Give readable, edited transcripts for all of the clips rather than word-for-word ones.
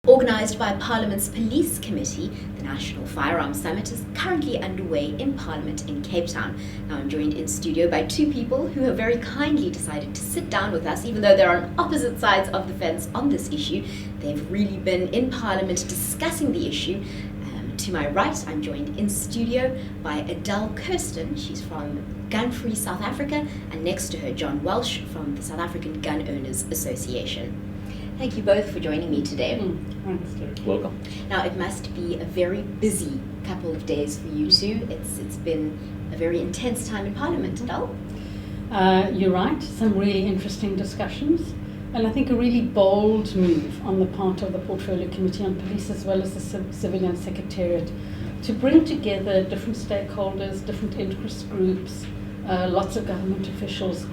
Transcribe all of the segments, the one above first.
Organised by Parliament's Police Committee, the National Firearm Summit is currently underway in Parliament in Cape Town. Now I'm joined in studio by two people who have very kindly decided to sit down with us, even though they're on opposite sides of the fence on this issue. They've really been in Parliament discussing the issue. To my right, I'm joined in studio by Adele Kirsten. She's from Gun Free South Africa, and next to her, John Welsh from the South African Gun Owners Association. Thank you both for joining me today. Thanks, Derek. Welcome. Now, it must be a very busy couple of days for you two. It's been a very intense time in Parliament, Adele. You're right, some really interesting discussions, and I think a really bold move on the part of the Portfolio Committee on Police as well as the Civilian Secretariat to bring together different stakeholders, different interest groups, lots of government officials,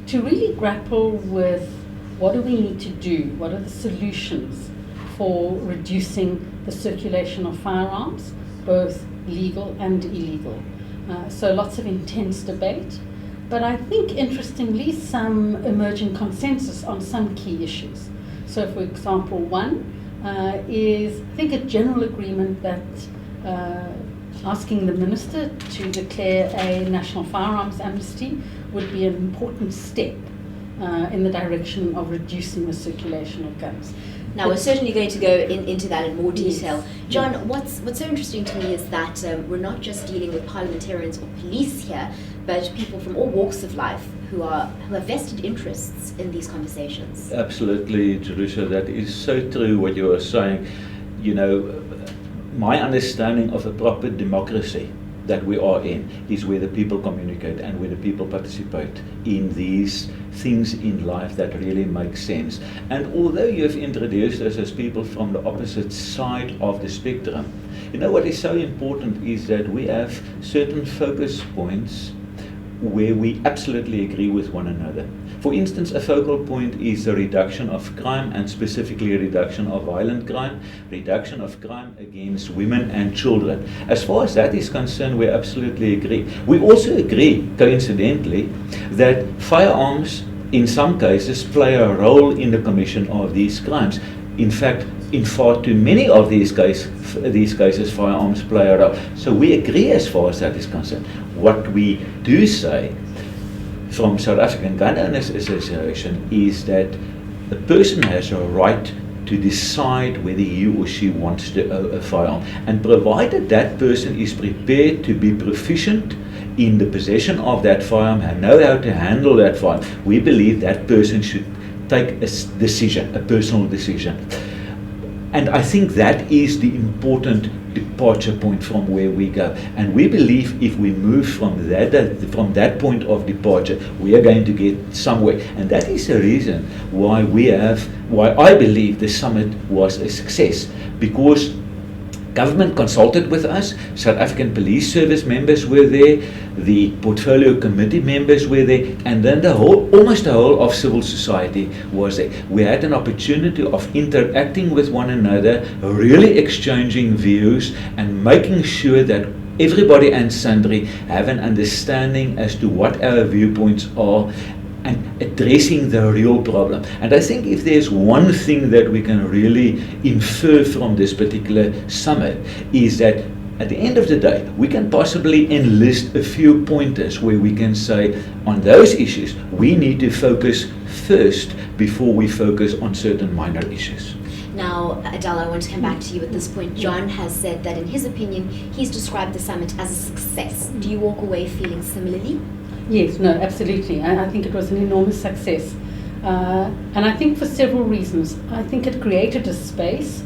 to really grapple with what do we need to do, what are the solutions for reducing the circulation of firearms, both legal and illegal. So lots of intense debate, but I think interestingly some emerging consensus on some key issues. So for example, one is I think a general agreement that asking the Minister to declare a national firearms amnesty would be an important step in the direction of reducing the circulation of guns. Now, we're certainly going to go into that in more detail. Yes. John, what's so interesting to me is that we're not just dealing with parliamentarians or police here, but people from all walks of life who have vested interests in these conversations. Absolutely, Jerusha, that is so true what you are saying. You know, my understanding of a proper democracy that we are in is where the people communicate and where the people participate in these things in life that really make sense. And although you have introduced us as people from the opposite side of the spectrum, you know what is so important is that we have certain focus points where we absolutely agree with one another. For instance, a focal point is the reduction of crime, and specifically a reduction of violent crime, reduction of crime against women and children. As far as that is concerned, we absolutely agree. We also agree, coincidentally, that firearms in some cases play a role in the commission of these crimes. In fact, in far too many of these cases, firearms play a role. So we agree as far as that is concerned. What we do say from South African Gun Owners Association is that the person has a right to decide whether he or she wants to own a firearm, and provided that person is prepared to be proficient in the possession of that firearm and know how to handle that firearm, we believe that person should take a decision, a personal decision. And I think that is the important departure point from where we go. And we believe if we move from that point of departure, we are going to get somewhere. And that is the reason why I believe the summit was a success, because government consulted with us, South African Police Service members were there, the Portfolio Committee members were there, and then almost the whole of civil society was there. We had an opportunity of interacting with one another, really exchanging views, and making sure that everybody and sundry have an understanding as to what our viewpoints are, and addressing the real problem. And I think if there's one thing that we can really infer from this particular summit is that at the end of the day, we can possibly enlist a few pointers where we can say on those issues, we need to focus first before we focus on certain minor issues. Now, Adele, I want to come back to you at this point. John has said that in his opinion, he's described the summit as a success. Do you walk away feeling similarly? Yes, no, absolutely. I think it was an enormous success. And I think for several reasons. I think it created a space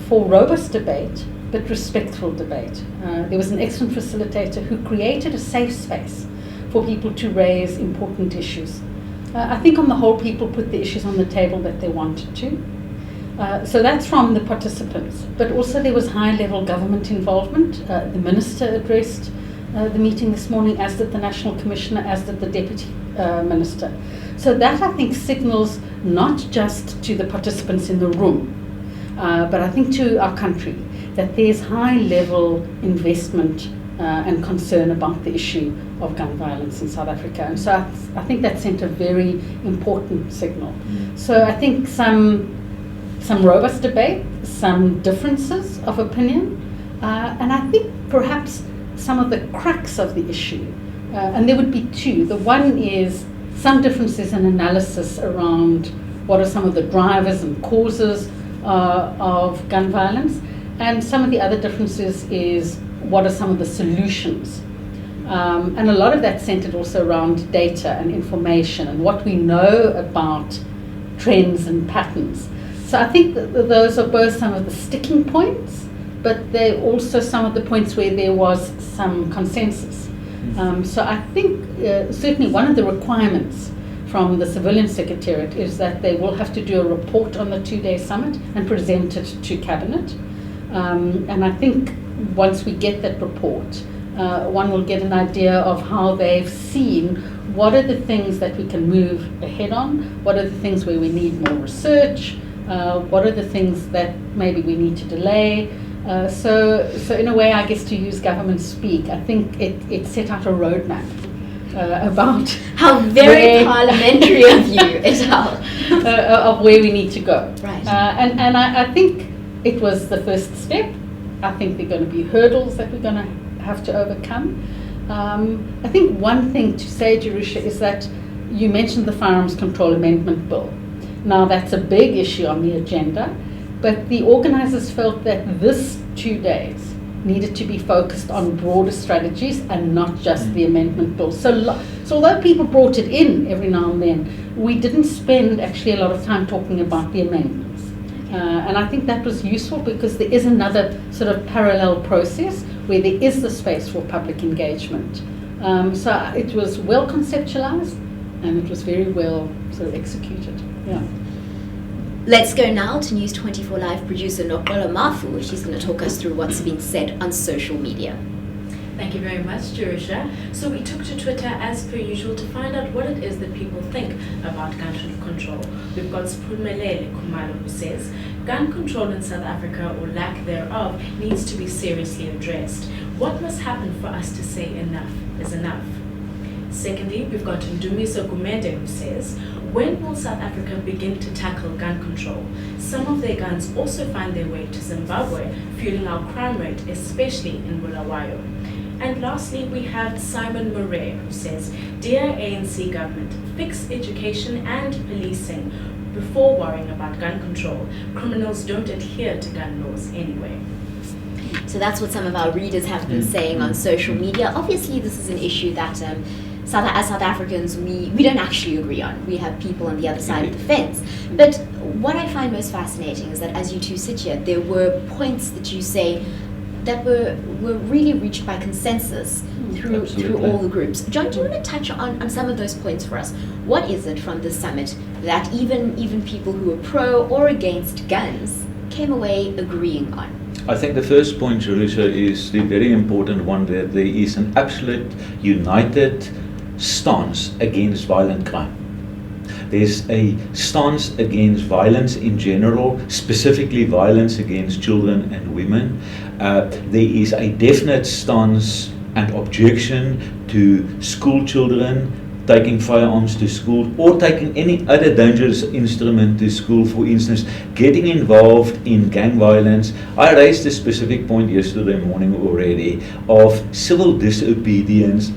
for robust debate, but respectful debate. There was an excellent facilitator who created a safe space for people to raise important issues. I think on the whole, people put the issues on the table that they wanted to. So that's from the participants. But also there was high-level government involvement. The minister addressed the meeting this morning, as did the National Commissioner, as did the Deputy Minister. So that, I think, signals not just to the participants in the room, but I think to our country, that there's high-level investment and concern about the issue of gun violence in South Africa. And so I think that sent a very important signal. So I think some some robust debate, some differences of opinion, and I think perhaps some of the crux of the issue, and there would be two. The one is some differences in analysis around what are some of the drivers and causes of gun violence, and some of the other differences is what are some of the solutions. And a lot of that centered also around data and information and what we know about trends and patterns. So I think that those are both some of the sticking points, but they're also some of the points where there was some consensus. So I think certainly one of the requirements from the Civilian Secretariat is that they will have to do a report on the 2-day summit and present it to Cabinet. And I think once we get that report, one will get an idea of how they've seen what are the things that we can move ahead on, what are the things where we need more research, what are the things that maybe we need to delay. So in a way, I guess to use government speak, I think it set out a roadmap about how very parliamentary of you, Etal, of where we need to go. Right. And I think it was the first step. I think there are going to be hurdles that we're going to have to overcome. I think one thing to say, Jerusha, is that you mentioned the Firearms Control Amendment Bill. Now that's a big issue on the agenda, but the organisers felt that this 2 days needed to be focused on broader strategies and not just the amendment bill. So although people brought it in every now and then, we didn't spend actually a lot of time talking about the amendments. And I think that was useful because there is another sort of parallel process where there is the space for public engagement. So it was well conceptualized and it was very well sort of executed. Yeah. Let's go now to News 24 Live producer Nokola Mafu. She's going to talk us through what's been said on social media. Thank you very much, Jerusha. So we took to Twitter as per usual to find out what it is that people think about gun control. We've got Sprumelele Kumalo who says, gun control in South Africa, or lack thereof, needs to be seriously addressed. What must happen for us to say enough is enough? Secondly, we've got Ndumiso Gumede who says, when will South Africa begin to tackle gun control? Some of their guns also find their way to Zimbabwe, fueling our crime rate, especially in Bulawayo. And lastly, we have Simon Murray who says, dear ANC government, fix education and policing before worrying about gun control. Criminals don't adhere to gun laws anyway. So that's what some of our readers have been saying on social media. Obviously, this is an issue that as South Africans, we don't actually agree on. We have people on the other side of the fence. But what I find most fascinating is that as you two sit here, there were points that you say that were really reached by consensus through all the groups. John, do you want to touch on some of those points for us? What is it from the summit that even people who are pro or against guns came away agreeing on? I think the first point, Jerusha, is the very important one, that there is an absolute united stance against violent crime. There's a stance against violence in general, specifically violence against children and women. There is a definite stance and objection to school children taking firearms to school or taking any other dangerous instrument to school, for instance, getting involved in gang violence. I raised a specific point yesterday morning already of civil disobedience.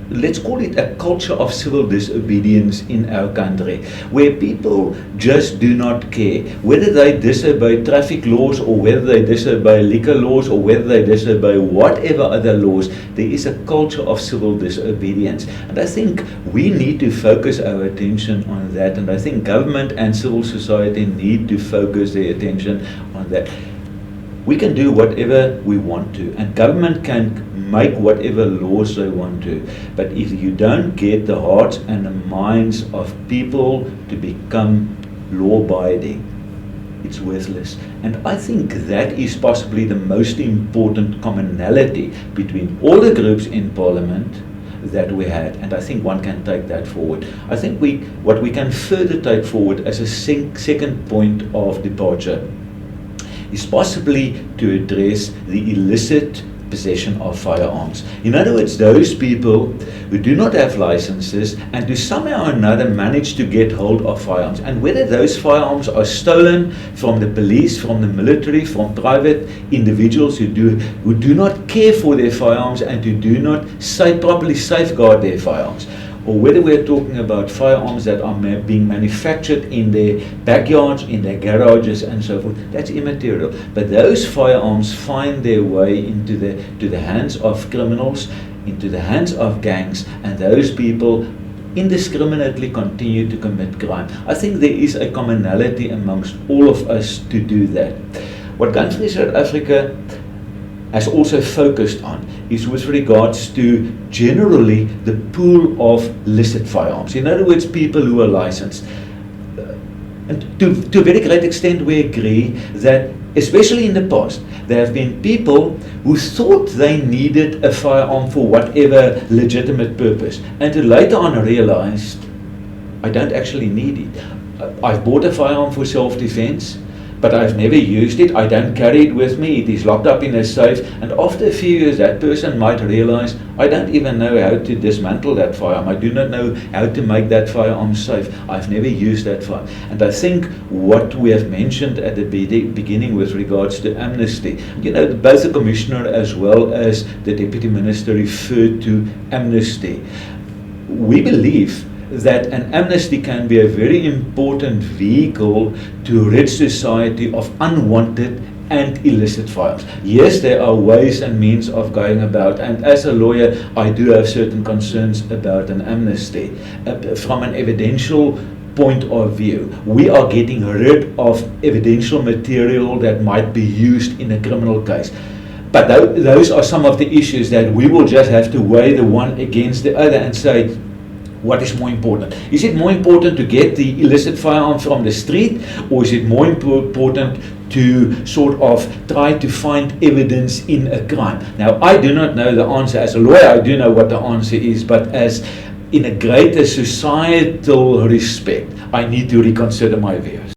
Let's call it a culture of civil disobedience in our country, where people just do not care whether they disobey traffic laws or whether they disobey liquor laws or whether they disobey whatever other laws. There is a culture of civil disobedience, and I think we need to focus our attention on that, and I think government and civil society need to focus their attention on that. We can do whatever we want to, and government can make whatever laws they want to, but if you don't get the hearts and the minds of people to become law-abiding, it's worthless. And I think that is possibly the most important commonality between all the groups in Parliament that we had, and I think one can take that forward. I think what we can further take forward as a second point of departure is possibly to address the illicit possession of firearms. In other words, those people who do not have licenses and who somehow or another manage to get hold of firearms, and whether those firearms are stolen from the police, from the military, from private individuals who do not care for their firearms and who do not properly safeguard their firearms, or whether we're talking about firearms that are being manufactured in their backyards, in their garages and so forth, that's immaterial. But those firearms find their way into the hands of criminals, into the hands of gangs, and those people indiscriminately continue to commit crime. I think there is a commonality amongst all of us to do that. What Gun Free South Africa has also focused on is with regards to generally the pool of illicit firearms. In other words, people who are licensed. And to a very great extent we agree that, especially in the past, there have been people who thought they needed a firearm for whatever legitimate purpose, and who later on realized, I don't actually need it. I've bought a firearm for self-defense, but I've never used it. I don't carry it with me. It is locked up in a safe. And after a few years, that person might realize, I don't even know how to dismantle that firearm. I do not know how to make that firearm safe. I've never used that firearm. And I think what we have mentioned at the beginning with regards to amnesty, both the Commissioner as well as the Deputy Minister referred to amnesty. We believe that an amnesty can be a very important vehicle to rid society of unwanted and illicit firearms. Yes, there are ways and means of going about, and as a lawyer, I do have certain concerns about an amnesty. From an evidential point of view, we are getting rid of evidential material that might be used in a criminal case. But those are some of the issues that we will just have to weigh the one against the other and say, what is more important? Is it more important to get the illicit firearm from the street, or is it more important to sort of try to find evidence in a crime? Now, I do not know the answer. As a lawyer, I do know what the answer is, but as in a greater societal respect, I need to reconsider my views.